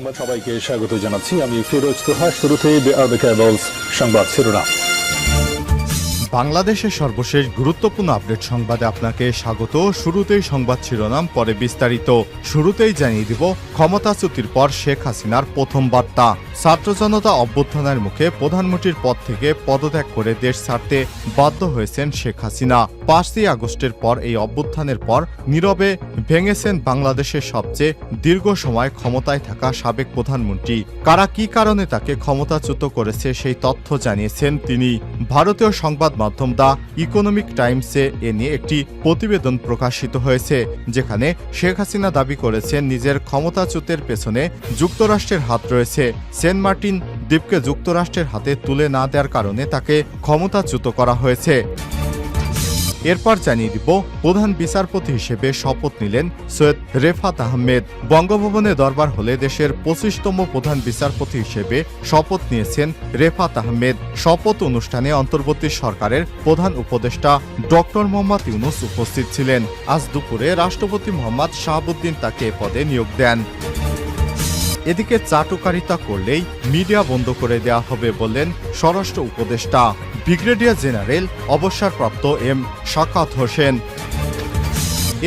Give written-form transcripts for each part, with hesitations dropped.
সংবাদ সবাইকে স্বাগত জানাচ্ছি। আমি ফিরোজ তোহা। শুরুতেই সংবাদ শিরোনাম। বাংলাদেশের সর্বশেষ গুরুত্বপূর্ণ আপডেট সংবাদে আপনাকে স্বাগত। শুরুতেই সংবাদ শিরোনাম, পরে বিস্তারিত। শুরুতেই জানিয়ে দিব ক্ষমতাচ্যুতির পর শেখ হাসিনার প্রথম বার্তা। ছাত্র জনতা অভ্যুত্থানের মুখে প্রধানমন্ত্রীর পদ থেকে পদত্যাগ করে দেশ ছাড়তে বাধ্য হয়েছেন শেখ হাসিনা। 5ই আগস্টের পর এই অভ্যুত্থানের পর নীরবে ভেঙেছেন বাংলাদেশের সবচেয়ে দীর্ঘ সময় ক্ষমতায় থাকা সাবেক প্রধানমন্ত্রী। কারা কি কারণে তাকে ক্ষমতাচ্যুত করেছে সেই তথ্য জানিয়েছেন তিনি। ভারতীয় সংবাদ মাধ্যম দ্য ইকোনমিক টাইমসে এ নিয়ে একটি প্রতিবেদন প্রকাশিত হয়েছে, যেখানে শেখ হাসিনা দাবি করেছেন নিজের ক্ষমতাচ্যুতের পেছনে যুক্তরাষ্ট্রের হাত রয়েছে। সেন্ট মার্টিন দ্বীপকে যুক্তরাষ্ট্রের হাতে তুলে না দেওয়ার কারণে তাকে ক্ষমতাচ্যুত করা হয়েছে। এরপর জানিয়ে দিব প্রধান বিচারপতি হিসেবে শপথ নিলেন সৈয়দ রেফাত আহমেদ। বঙ্গভবনে দরবার হলে দেশের 25তম প্রধান বিচারপতি হিসেবে শপথ নিয়েছেন রেফাত আহমেদ। শপথ অনুষ্ঠানে অন্তর্বর্তী সরকারের প্রধান উপদেষ্টা ডক্টর মোহাম্মদ ইউনূস উপস্থিত ছিলেন। আজ দুপুরে রাষ্ট্রপতি মোহাম্মদ শাহাবুদ্দিন তাকে এ পদে নিয়োগ দেন। এদিকে চাটুকারিতা করলেই মিডিয়া বন্ধ করে দেওয়া হবে বললেন স্বরাষ্ট্র উপদেষ্টা ব্রিগেডিয়ার জেনারেল অবসরপ্রাপ্ত এম শাকাত হোসেন।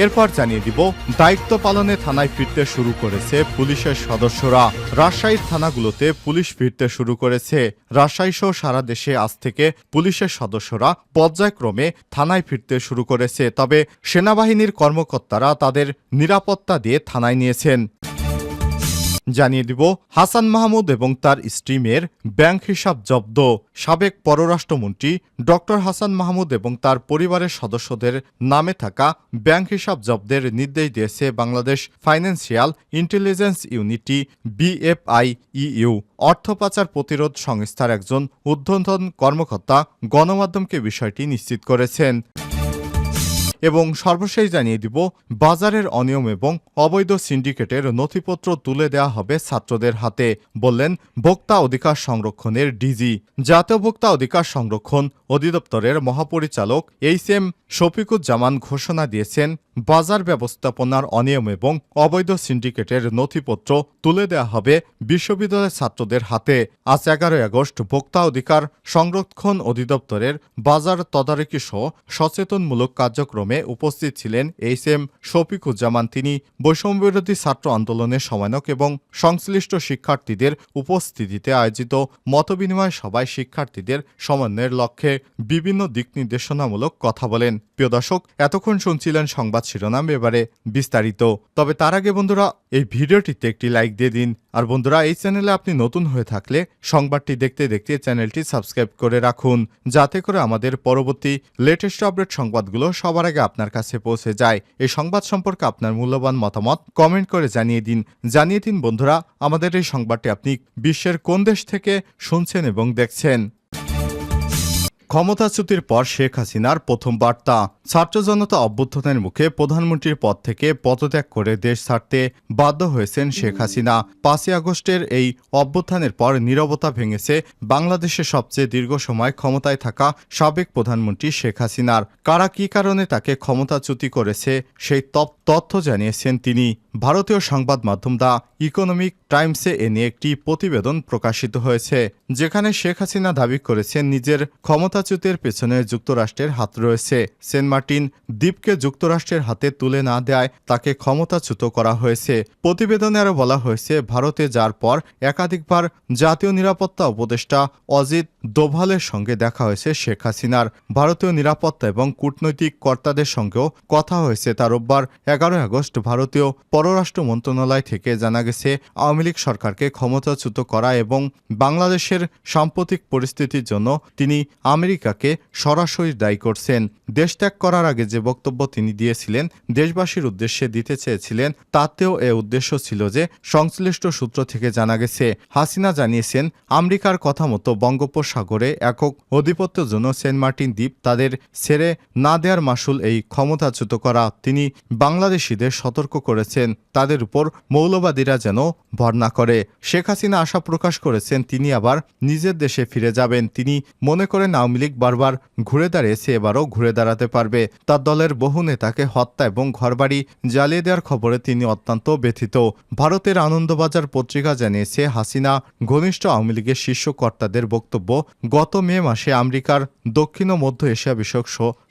এরপর জানিয়ে দিব দায়িত্ব পালনে থানায় ফিরতে শুরু করেছে পুলিশের সদস্যরা। রাজশাহীর থানাগুলোতে পুলিশ ফিরতে শুরু করেছে। রাজশাহী সহ সারা দেশে আজ থেকে পুলিশের সদস্যরা পর্যায়ক্রমে থানায় ফিরতে শুরু করেছে। তবে সেনাবাহিনীর কর্মকর্তারা তাদের নিরাপত্তা দিয়ে থানায় নিয়েছেন। জানিয়ে দিব হাসান মাহমুদ এবং তার স্ত্রী মেয়ের ব্যাংক হিসাব জব্দ। সাবেক পররাষ্ট্রমন্ত্রী ডক্টর হাসান মাহমুদ এবং তার পরিবারের সদস্যদের নামে থাকা ব্যাংক হিসাব জব্দের নির্দেশ দিয়েছে Bangladesh financial intelligence unity BFIEU। অর্থ পাচার প্রতিরোধ সংস্থার একজন ঊর্ধ্বতন কর্মকর্তা গণমাধ্যমকে বিষয়টি নিশ্চিত করেছেন। এবং সর্বশেষ জানিয়ে দিব বাজারের অনিয়ম এবং অবৈধ সিন্ডিকেটের নথিপত্র তুলে দেওয়া হবে ছাত্রদের হাতে, বললেন ভোক্তা অধিকার সংরক্ষণের ডিজি। জাতীয় ভোক্তা অধিকার সংরক্ষণ অধিদপ্তরের মহাপরিচালক HM শফিকুজ্জামান ঘোষণা দিয়েছেন বাজার ব্যবস্থাপনার অনিয়ম এবং অবৈধ সিন্ডিকেটের নথিপত্র তুলে দেওয়া হবে বিশ্ববিদ্যালয়ের ছাত্রদের হাতে। আজ 11 আগস্ট ভোক্তা অধিকার সংরক্ষণ অধিদপ্তরের বাজার তদারকি সহ সচেতনমূলক কার্যক্রমে উপস্থিত ছিলেন HM শফিকুজ্জামান। তিনি বৈষম্যবিরোধী ছাত্র আন্দোলনের সমন্বয়ক এবং সংশ্লিষ্ট শিক্ষার্থীদের উপস্থিতিতে আয়োজিত মতবিনিময় সভায় শিক্ষার্থীদের সমন্বয়ের লক্ষ্যে বিভিন্ন দিক নির্দেশনামূলক কথা বলেন। প্রিয় দর্শক, এতক্ষণ শুনছিলেন সংবাদ শিরোনাম, এবারে বিস্তারিত। তবে তার আগে বন্ধুরা, এই ভিডিওটিতে একটি লাইক দিয়ে দিন। আর বন্ধুরা, এই চ্যানেলে আপনি নতুন হয়ে থাকলে সংবাদটি দেখতে দেখতে চ্যানেলটি সাবস্ক্রাইব করে রাখুন, যাতে করে আমাদের পরবর্তী লেটেস্ট আপডেট সংবাদগুলো সবার আগে আপনার কাছে পৌঁছে যায়। এই সংবাদ সম্পর্কে আপনার মূল্যবান মতামত কমেন্ট করে জানিয়ে দিন বন্ধুরা আমাদের এই সংবাদটি আপনি বিশ্বের কোন দেশ থেকে শুনছেন এবং দেখছেন। ক্ষমতাচ্যুতির পর শেখ হাসিনার প্রথম বার্তা। ছাত্র জনতা অভ্যুত্থানের মুখে প্রধানমন্ত্রীর পদ থেকে পদত্যাগ করে দেশ ছাড়তে বাধ্য হয়েছেন শেখ হাসিনা। 5ই আগস্টের এই অভ্যুত্থানের পর নীরবতা ভেঙেছে বাংলাদেশের সবচেয়ে দীর্ঘ সময় ক্ষমতায় থাকা সাবেক প্রধানমন্ত্রী শেখ হাসিনার। কারা কি কারণে তাকে ক্ষমতাচ্যুতি করেছে সেই তথ্য জানিয়েছেন তিনি। ভারতীয় সংবাদ মাধ্যম দ্য ইকোনমিক টাইমসে এ নিয়ে একটি প্রতিবেদন প্রকাশিত হয়েছে, যেখানে শেখ হাসিনা দাবি করেছেন নিজের ক্ষমতাচ্যুতের পেছনে যুক্তরাষ্ট্রের হাত রয়েছে। সেন্ট মার্টিন দ্বীপকে যুক্তরাষ্ট্রের হাতে তুলে না দেওয়ায় তাকে ক্ষমতাচ্যুত করা হয়েছে। প্রতিবেদনে আরও বলা হয়েছে, ভারতে যাওয়ার পর একাধিকবার জাতীয় নিরাপত্তা উপদেষ্টা অজিত দোভালের সঙ্গে দেখা হয়েছে শেখ হাসিনার। ভারতীয় নিরাপত্তা এবং কূটনৈতিক কর্তাদের সঙ্গেও কথা হয়েছে। তার রোববার 11 আগস্ট ভারতীয় পররাষ্ট্র মন্ত্রণালয় থেকে জানা গেছে, আওয়ামী লীগ সরকারকে ক্ষমতাচ্যুত করা এবং বাংলাদেশের সাম্প্রতিক পরিস্থিতির জন্য তিনি আমেরিকাকে সরাসরি দায়ী করছেন। দেশ ত্যাগ করার আগে যে বক্তব্য তিনি দিয়েছিলেন, দেশবাসীর উদ্দেশ্যে দিতে চেয়েছিলেন, তাতেও এ উদ্দেশ্য ছিল যে সংশ্লিষ্ট সূত্র থেকে জানা গেছে, হাসিনা জানিয়েছেন আমেরিকার কথা মতো বঙ্গোপসাগরে একক আধিপত্যের জন্য সেন্ট মার্টিন দ্বীপ তাদের ছেড়ে না দেওয়ার মাসুল এই ক্ষমতাচ্যুত করা। তিনি বাংলাদেশিদের সতর্ক করেছেন তাদের উপর মৌলবাদীরা যেন ভর না করে। শেখ হাসিনা আশা প্রকাশ করেছেন তিনি আবার নিজের দেশে ফিরে যাবেন। তিনি মনে করেন আওয়ামী লীগ বারবার ঘুরে দাঁড়িয়েছে, এবারও ঘুরে দাঁড়াতে পারবে। তার দলের বহু নেতাকে হত্যা এবং ঘরবাড়ি জ্বালিয়ে দেওয়ার খবরে তিনি অত্যন্ত ব্যথিত। ভারতের আনন্দবাজার পত্রিকা জানিয়েছে, হাসিনা ঘনিষ্ঠ আওয়ামী লীগের শীর্ষ কর্তাদের বক্তব্য, গত মে মাসে আমেরিকার দক্ষিণ ও মধ্য এশিয়া বিষয়ক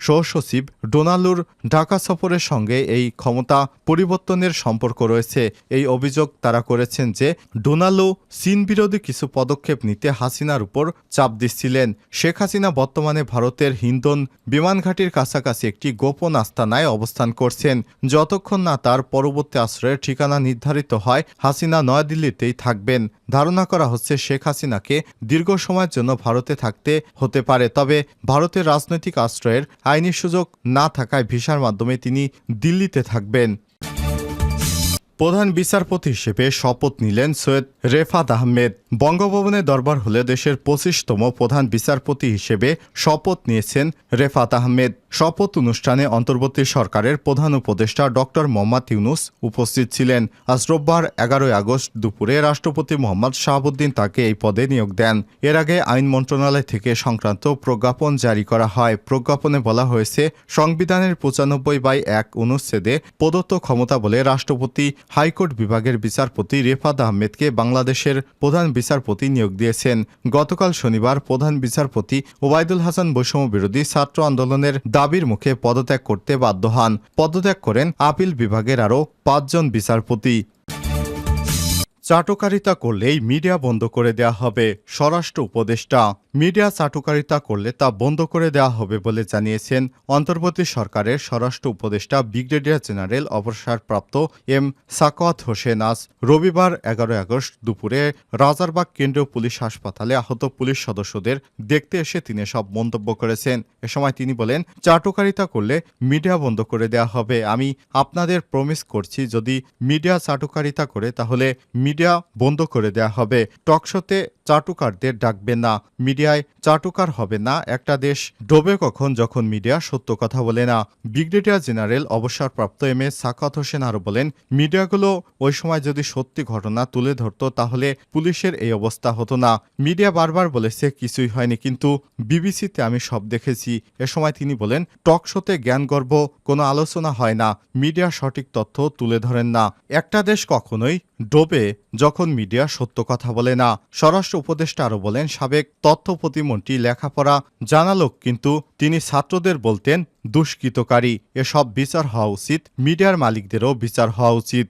সহসচিব ডোনাল্ডুর ঢাকা সফরের সঙ্গে এই ক্ষমতা পরিবর্তনের সম্পর্ক রয়েছে। এই অভিযোগ তারা করেছেন যে ডোনাল্ডু চীন বিরোধী কিছু পদক্ষেপ নিতে হাসিনার উপর চাপ দিচ্ছিলেন। শেখ হাসিনা বর্তমানে ভারতের হিন্দন বিমানঘাটির কাছাকাছি একটি গোপন আস্তানায় অবস্থান করছেন। যতক্ষণ না তার পরবর্তী আশ্রয়ের ঠিকানা নির্ধারিত হয়, হাসিনা নয়াদিল্লিতেই থাকবেন। ধারণা করা হচ্ছে শেখ হাসিনাকে দীর্ঘ সময়ের জন্য ভারতে থাকতে হতে পারে, তবে ভারতের রাজনৈতিক আশ্রয়ের আইনি সুযোগ না থাকায় ভিসার মাধ্যমে তিনি দিল্লিতে থাকবেন। প্রধান বিচারপতি হিসেবে শপথ নিলেন সৈয়দ রেফাত আহমেদ। বঙ্গভবনে দরবার হলে দেশের 25তম প্রধান বিচারপতি হিসেবে শপথ নিয়েছেন রেফাত আহমেদ। শপথ অনুষ্ঠানে অন্তর্বর্তী সরকারের প্রধান উপদেষ্টা ডক্টর মোহাম্মদ ইউনুস উপস্থিত ছিলেন। আজ রোববার 11 আগস্ট দুপুরে রাষ্ট্রপতি মোহাম্মদ শাহাবুদ্দিন তাকে এই পদে নিয়োগ দেন। এর আগে আইন মন্ত্রণালয় থেকে সংক্রান্ত প্রজ্ঞাপন জারি করা হয়। প্রজ্ঞাপনে বলা হয়েছে, সংবিধানের 95/1 অনুচ্ছেদে প্রদত্ত ক্ষমতা বলে রাষ্ট্রপতি হাইকোর্ট বিভাগের বিচারপতি রেফাত আহমেদকে বাংলাদেশের প্রধান বিচারপতি নিয়োগ দিয়েছেন। গতকাল শনিবার প্রধান বিচারপতি ওবায়দুল হাসান বৈষম্য বিরোধী ছাত্র আন্দোলনের দাবির মুখে পদত্যাগ করতে বাধ্য হন। পদত্যাগ করেন আপিল বিভাগের আরও 5 জন বিচারপতি। চাটুকারিতা করলেই মিডিয়া বন্ধ করে দেওয়া হবে, স্বরাষ্ট্র উপদেষ্টা। মিডিয়া চাটুকারিতা করলে তা বন্ধ করে দেওয়া হবে বলে জানিয়েছেন অন্তর্বর্তী সরকারের স্বরাষ্ট্র উপদেষ্টা ব্রিগেডিয়ার জেনারেল অবসরপ্রাপ্ত এম সাখাওয়াত হোসেন। আজ রবিবার 11 আগস্ট দুপুরে রাজারবাগ কেন্দ্রীয় পুলিশ হাসপাতালে আহত পুলিশ সদস্যদের দেখতে এসে তিনি সব মন্তব্য করেছেন। এ সময় তিনি বলেন, চাটুকারিতা করলে মিডিয়া বন্ধ করে দেওয়া হবে। আমি আপনাদের প্রমিস করছি, যদি মিডিয়া চাটুকারিতা করে তাহলে মিডিয়া বন্ধ করে দেওয়া হবে। টকশোতে চাটুকারদের ডাকবেন না, মিডিয়ায় চাটুকার হবে না। একটা দেশ ডোবে কখন, যখন মিডিয়া সত্য কথা বলে না। ব্রিগেডিয়ার জেনারেল অবসরপ্রাপ্ত এম এ সাখাওয়াত হোসেন আরও বলেন, মিডিয়াগুলো ওই সময় যদি সত্যি ঘটনা তুলে ধরত তাহলে পুলিশের এই অবস্থা হতো না। মিডিয়া বারবার বলেছে কিছুই হয়নি, কিন্তু বিবিসিতে আমি সব দেখেছি। এ সময় তিনি বলেন, টকশোতে জ্ঞানগর্ভ কোনো আলোচনা হয় না, মিডিয়া সঠিক তথ্য তুলে ধরেন না। একটা দেশ কখনোই ডোবে যখন মিডিয়া সত্য কথা বলে না। স্বরাষ্ট্র উপদেষ্টা আরও বলেন, সাবেক তথ্য প্রতিমন্ত্রী লেখাপড়া জানা লোক, কিন্তু তিনি ছাত্রদের বলতেন দুষ্কৃতকারী। এসব বিচার হওয়া উচিত, মিডিয়ার মালিকদেরও বিচার হওয়া উচিত।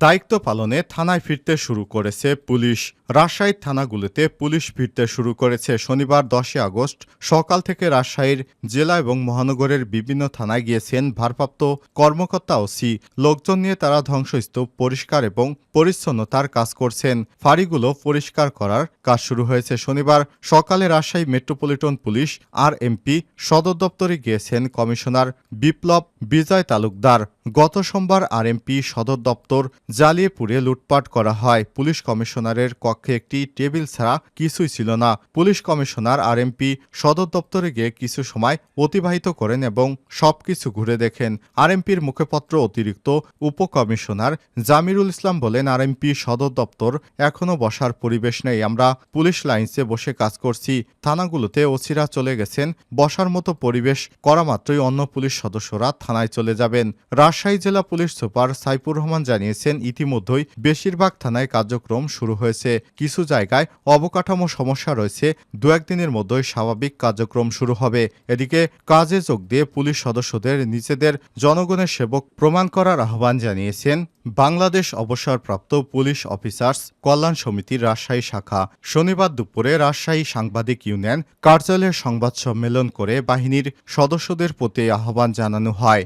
দায়িত্ব পালনে থানায় ফিরতে শুরু করেছে পুলিশ। রাজশাহীর থানাগুলোতে পুলিশ ফিরতে শুরু করেছে। শনিবার 10 আগস্ট সকাল থেকে রাজশাহীর জেলা এবং মহানগরের বিভিন্ন থানায় গিয়েছেন ভারপ্রাপ্ত কর্মকর্তা ওসি। লোকজন নিয়ে তারা ধ্বংসস্তূপ পরিষ্কার এবং পরিচ্ছন্নতার কাজ করছেন। ফাঁড়িগুলো পরিষ্কার করার কাজ শুরু হয়েছে। শনিবার সকালে রাজশাহী মেট্রোপলিটন পুলিশ আরএমপি সদর দপ্তরে গিয়েছেন কমিশনার বিপ্লব বিজয় তালুকদার। গত সোমবার আরএমপি সদর দপ্তর জ্বালিয়ে পুড়ে লুটপাট করা হয়। পুলিশ কমিশনারের কক্ষে একটি টেবিল ছাড়া কিছুই ছিল না। পুলিশ কমিশনার আরএমপি সদর দপ্তরে গিয়ে কিছু সময় অতিবাহিত করেন এবং সবকিছু ঘুরে দেখেন। আরএমপির মুখপাত্র অতিরিক্ত উপকমিশনার জামিরুল ইসলাম বলেন, আরএমপি সদর দপ্তর এখনও বসার পরিবেশ নেই। আমরা পুলিশ লাইন্সে বসে কাজ করছি। থানাগুলোতে ওসিরা চলে গেছেন। বসার মতো পরিবেশ করা মাত্রই অন্য পুলিশ সদস্যরা থানায় চলে যাবেন। রাজশাহী জেলা পুলিশ সুপার সাইফুর রহমান জানিয়েছেন, ইতিমধ্যেই বেশিরভাগ থানায় কার্যক্রম শুরু হয়েছে। কিছু জায়গায় অবকাঠামো সমস্যা রয়েছে। 2-1 দিনের মধ্যেই স্বাভাবিক কার্যক্রম শুরু হবে। এদিকে কাজে যোগ দিয়ে পুলিশ সদস্যদের নিজেদের জনগণের সেবক প্রমাণ করার আহ্বান জানিয়েছেন বাংলাদেশ অবসরপ্রাপ্ত পুলিশ অফিসার্স কল্যাণ সমিতির রাজশাহী শাখা। শনিবার দুপুরে রাজশাহী সাংবাদিক ইউনিয়ন কার্যালয়ে সংবাদ সম্মেলন করে বাহিনীর সদস্যদের প্রতি আহ্বান জানানো হয়।